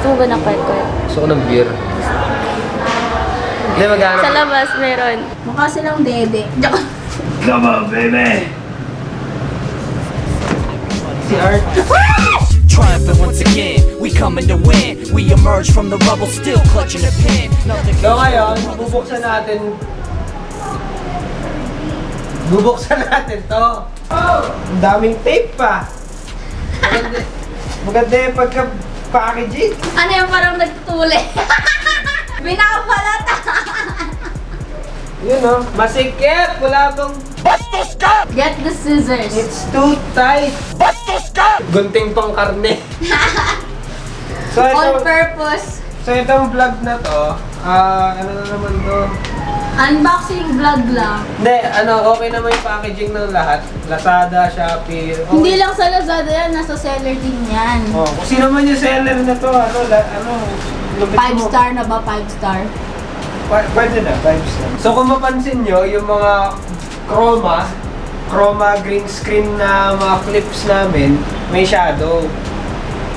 Gusto mo ba ng kwet-kwet? Gusto ko ng beer. Hindi, maghanap. Sa labas, meron. Mukha silang dede. Come on, baby! Si Art. Triumphant once again, we coming to win. We emerge from the rubble, still clutching the pen. So ngayon, bubuksan natin. Bubuksan natin to. Oh, ang daming tape pa. Maganda yung pagka-packaging. Ano yung parang nagtutuli? Binabalata! Yun o, masikip. Wala bang... Get the scissors. It's too tight. Gunting pang karne. So All ito, purpose. so itong vlog na to, ano na naman to? Unboxing vlog lang. Hindi, okay naman yung packaging ng lahat. Lazada, Shopee. Okay. Hindi lang sa Lazada yan, nasa seller din yan. Oh, kung sino man yung seller na to, lupit 5 mo. star na ba? 5 star? Pwede na, 5 star. So kung mapansin nyo, yung mga chroma green screen na mga clips namin, may shadow.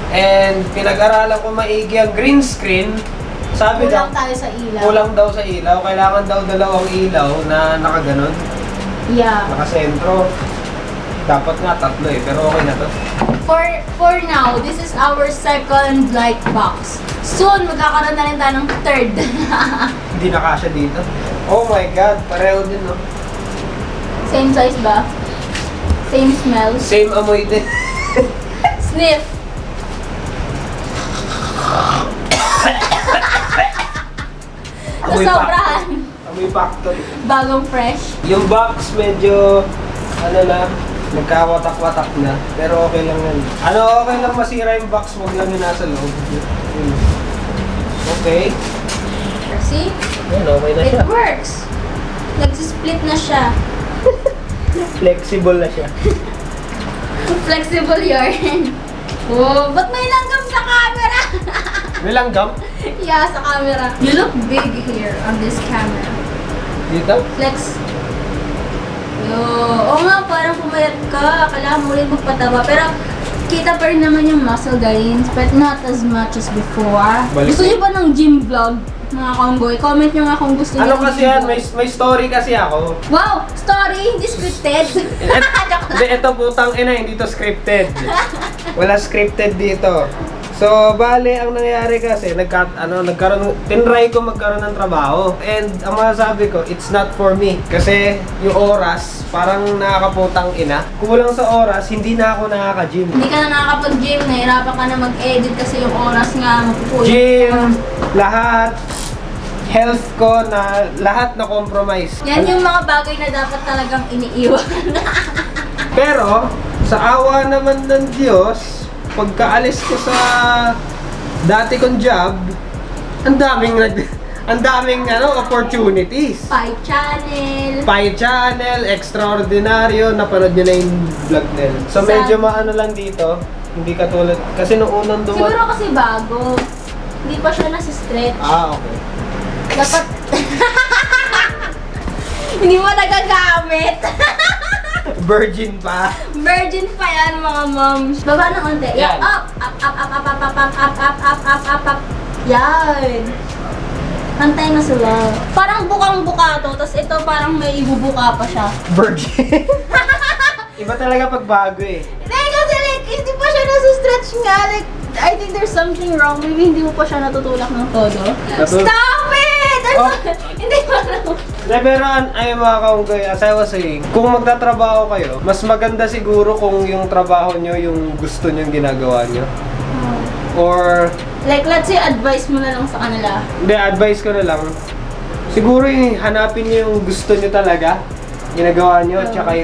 And pinag-aralan ko maigi ang green screen, sabi Kulang daw, tayo sa ilaw. kulang daw sa ilaw, kailangan daw dalawang ilaw na nakaganon, Yeah. nakasentro. Dapat nga tatlo pero okay na to. For now, this is our second light box. Soon, magkakaroon na rin tayo ng third. Hindi na kasya dito. Oh my god, pareho din no. Same size ba? Same smell? Same amoy din. Sniff! Amoy Sobrahan. Amoy factory. Bagong fresh. Yung box medyo, nagkawatak-watak na. Pero okay lang yan. Okay lang masira yung box, wag lang yung nasa loob. Okay. See? Yan, okay na siya. It works. Nagsisplit na siya. Flexible na siya. Flexible yarn. Oh, ba't may langgam sa camera? May langgam? Yeah, sa camera. You look big here on this camera. Dito? Flex. Yo, oo nga, parang pumayat ka. Kailangan mo rin magpataba. Pero, kita pa rin naman yung muscle gains, but not as much as before. Balik Gusto niyo ba ng gym vlog, mga konggoy? Comment nyo nga kung gusto niyo Ano ng kasi gym yan? vlog. May story kasi ako. Wow! Story! Hindi scripted! Hindi, ito putang ina, hindi to scripted. Wala scripted dito. So, bale, ang nangyari kasi, tinry ko magkaroon ng trabaho. And, ang masasabi ko, it's not for me. Kasi, yung oras, parang nakakaputang ina. Kulang sa oras, hindi na ako nakaka-gym. Hindi ka na nakakapag-gym, nahirapan ka na mag-edit kasi yung oras nga, mapupulit. Gym, lahat, health ko, lahat na compromise. Yan yung mga bagay na dapat talagang iniiwan. Pero, sa awa naman ng Diyos, pagkaalis ko sa dati kong job, ang daming opportunities. Pie channel, extraordinaryo, napanood nyo na yung vlog nila. So medyo maano lang dito, hindi katulad, kasi nung unang Siguro kasi bago. Hindi pa siya nasi-stretch. okay. Dapat... Hindi mo nagagamit. Virgin pa. Virgin pa yan, mga moms. Baba ng konti. Yan. Up, up, up, up, up, up, up, up, up, up, up, up, up, up. Yan. Pantay na sila. Parang bukang-buka to, tapos ito parang may ibubuka pa siya. Virgin. Iba talaga pag bago eh. Hindi, kasi like, hindi pa siya nasa-stretch nga. Like, I think there's something wrong. Maybe hindi mo pa siya natutulak ng todo. Stop it! Hindi mo alam. Pero ay mga kaunggay, as I was saying, kung magtatrabaho kayo, mas maganda siguro kung yung trabaho nyo, yung gusto nyo ginagawa nyo. Or... Like, let's say, advice mo na lang sa kanila. Hindi, advice ko na lang. Siguro hanapin nyo yung gusto nyo talaga, ginagawa nyo, at saka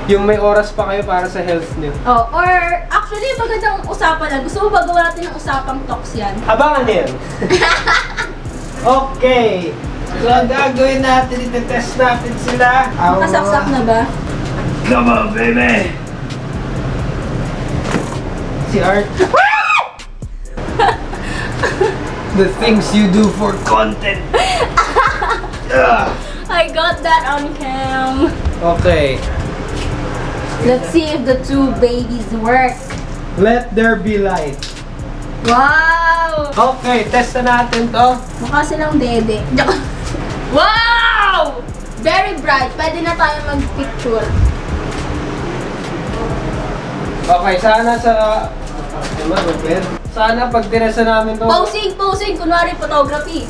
yung may oras pa kayo para sa health nyo. Oh, or actually, magandang usapan lang. Gusto mo ba gawa natin ng usapang talks yan? Abangan yan! Okay! So, ang gagawin natin, iti-test natin sila. Nakasaksak na ba? Come on, baby! Si Art. The things you do for content. I got that on cam. Okay. Let's see if the two babies work. Let there be light. Wow! Okay, test na natin to. Mukha silang dede. Wow! Very bright. Pwede na tayo mag-picture. Okay, sana sana pag tinesa namin to. Posing! Kunwari photography.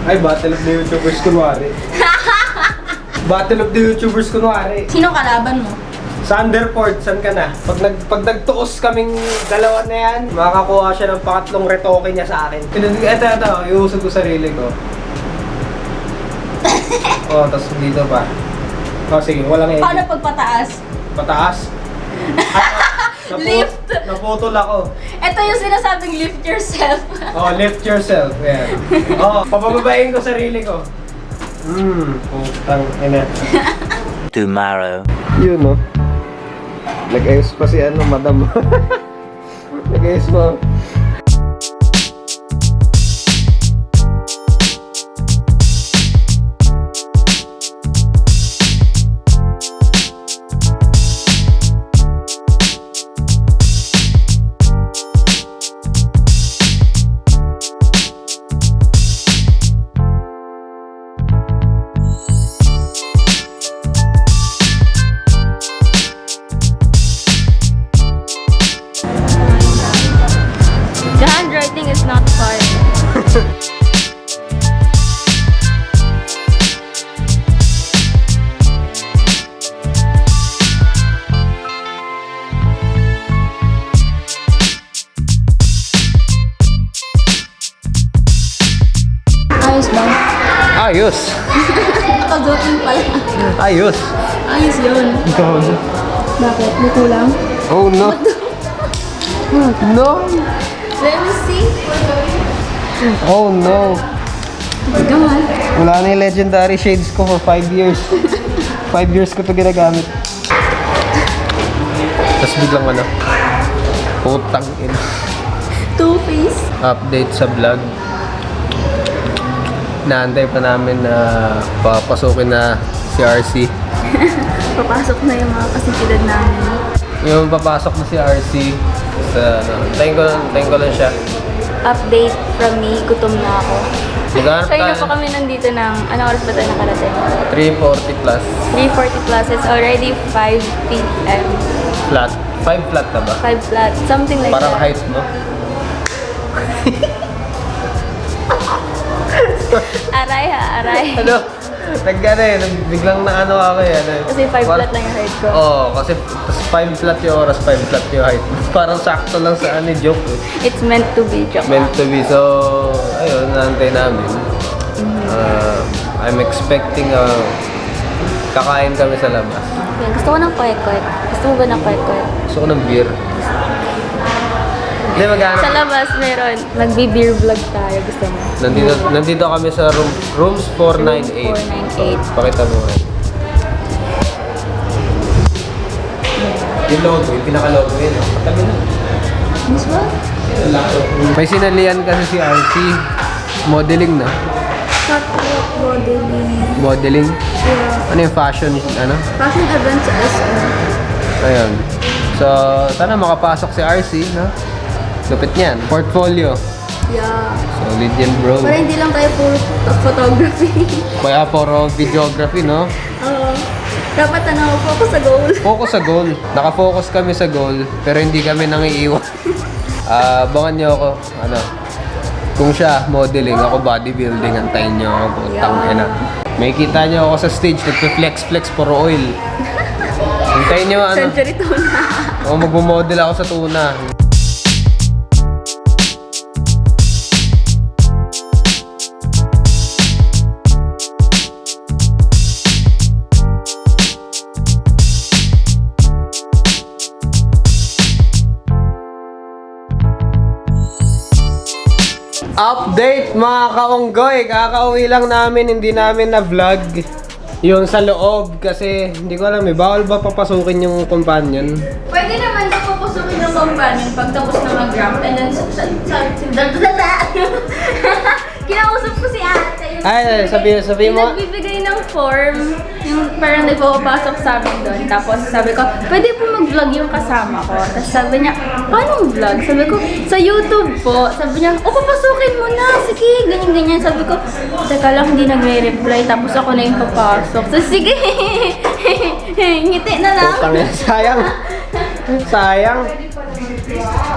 Ay, Battle of the YouTubers kunwari. Battle of the YouTubers kunwari. Sino kalaban mo? Sanderford, saan ka na? Pag nagtuos kaming dalawa na yan, makakakuha siya ng pangatlong retoke niya sa akin. Ito, iusog ko sarili ko. Oh, tapos dito pa. Oh, sige, walang edit. Paano pagpataas? Pataas? Lift! Naputol ako. Ito yung sinasabing lift yourself. Oh, lift yourself. Yan. Oh, papababain ko sarili ko. Putang ina. Tomorrow. Yun, no? Nag-ayos pa si madam. Nag-ayos pa. The handwriting is not fine. Ayos ba? Ayos! Nakazoting pala. Ayos! Ayos yun. Bakit? May kulang? Oh no! No! Let me see. Oh no! Gamal. Wala na yung legendary shades ko for 5 years. 5 years ko to ginagamit. Tapos biglang putang ina. Two-face. Update sa vlog. Naantay pa namin na papasukin na si RC. Papasok na yung mga kasigilad namin. Yung papasok na si RC sa tayin ko lang siya. Update from me, gutom na ako. Maghanap So, yun na tayo. po kami nandito ng, ano oras ba tayo nakarating? 3:40 plus. 3:40 plus, it's already 5 p.m. Flat. 5 flat na ba? 5 flat, something like Parang that. height mo. Aray ha, aray. Ano? Biglang na ako eh. Kasi 5 flat lang yung height ko. Oo, kasi 5 flat yung oras, 5 flat yung height. Parang sakto lang sa joke eh. It's meant to be, joke. Meant to be. So, ayun, naantay namin. I'm expecting kakain kami sa labas. Yan, gusto ko ng kwek-kwek. Gusto mo ba ng kwek-kwek? Gusto ko ng beer. Hindi, maghanap. Sa labas meron. Magbi-beer vlog tayo. Gusto mo? Nandito kami sa rooms 498. 498. Pakita mo rin. Yung logo, yung pinaka-logo yun. Katabi na. Miss ba? May sinalian kasi si RC. Modeling na. Catwalk modeling. Modeling? Yeah. Ano yung fashion? Fashion event sa SM. Ayun. So, sana makapasok si RC, no? Lupit niyan. Portfolio. Yeah. Solid yan, bro. Para hindi lang tayo puro photography. Kaya puro videography, no? Oo. Dapat focus sa goal. Focus sa goal. Nakafocus kami sa goal, pero hindi kami nangiiwan. Abangan niyo ako. Kung siya modeling, ako bodybuilding, antayin niyo ako. Tangina. May kita niyo ako sa stage, nagpe-flex puro oil. Antayin niyo Century tuna. magmo-model ako sa tuna. Update mga kaunggoy, kakauwi lang namin, hindi namin na-vlog yung sa loob kasi hindi ko alam bawal ba papasukin yung companion? Pwede naman na pupusukin ng companion pag tapos na mag-ramp and then kinausap ko si ate. Ay, sabihin mo. Yung nagbibigay ng yung form, yung parang nagpapasok sa amin doon. Tapos sabi ko, pwede po mag-vlog yung kasama ko. Tapos sabi niya, paano vlog? Sabi ko, sa YouTube po. Sabi niya, papasukin mo na. Sige, ganyan-ganyan. Sabi ko, teka lang, hindi nag-reply. Tapos ako na yung papasok. So, sige. Ngiti na lang. Putang ina, sayang. Sayang.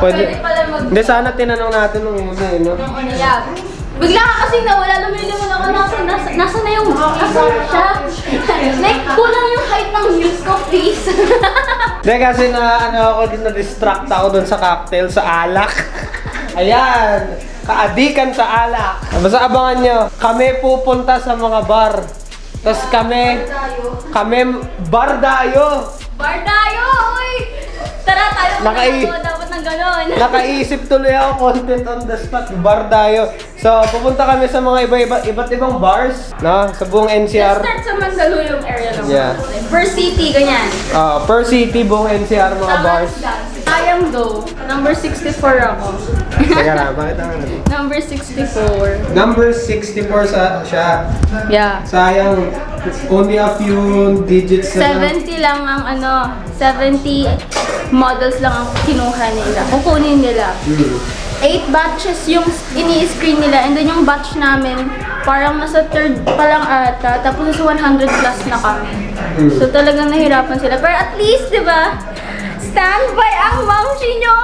Pwede pala mag- Hindi, sana tinanong natin nung una eh, no? Nung ano yan. Bigla ka kasing nawala, lumilimon ako, nasa na yung, nasa na siya? Like, kulang yung height ng heels ko, please. Hindi, kasi ako din na-distract ako dun sa cocktail, sa alak. Ayan, kaadikan sa alak. Basta abangan nyo, kami pupunta sa mga bar. Tapos kami bardayo. Bardayo, uy! Tara tayo, dapat ng ganon. Nakaisip tuloy ako, content on the spot, bardayo. So, pupunta kami sa mga iba't ibang bars, no? Sa buong NCR. Let's start sa Mandaluyong area lang. Yeah. Per city, ganyan. Per city, buong NCR mga bars. Sayang though, number 64 ako. Teka na, bakit ang ano? Number 64. Number 64 siya. Yeah. Sayang, only a few digits na lang. 70 lang ang 70 models lang ang kinuha nila. Kukunin nila. 8 batches yung ini-screen nila, and then yung batch namin parang nasa third pa lang ata, tapos nasa 100 plus na kami. So talagang nahirapan sila. Pero at least, di ba, standby ang mamshi nyo!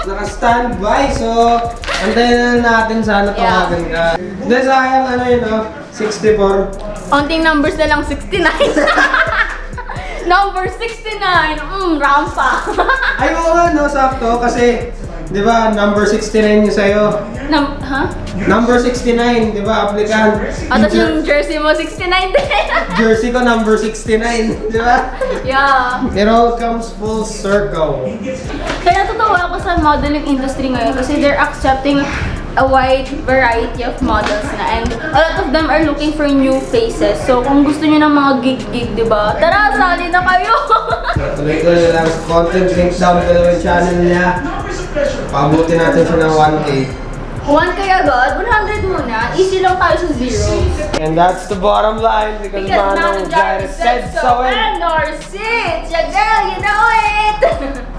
Naka-standby, so antayin na natin sana tawagin ka. Hindi, sayang yun, 64. Onting numbers na lang, 69. Number 69! Rampa! Ay, oo nga, no, sakto, kasi, di ba, number 69 yung sa'yo. Number 69, di ba, applicant. Tapos yung jersey mo, 69 din. Jersey ko, number 69, di ba? Yeah. It all comes full circle. Kaya natutuwa ako sa modeling industry ngayon kasi they're accepting a wide variety of models na, and a lot of them are looking for new faces. So kung gusto niyo ng mga gig-gig, di ba? Tara, sali na kayo! Tuloy-tuloy lang sa content, link down below yung channel niya. Pabuti natin siya ng 1K. 1 kaya agad, 100 muna. Easy lang tayo sa 0. And that's the bottom line because Manong Jireh said so. Nor sit! Yeah, girl, you know it!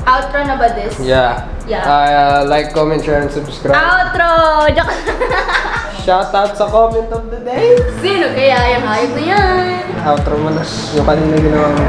Outro na ba this? Yeah. Yeah. Like, comment, share, and subscribe. Outro! Shout out sa comment of the day. Sino kaya yung hype na yan? Outro mo na yung kanina ginawa mo.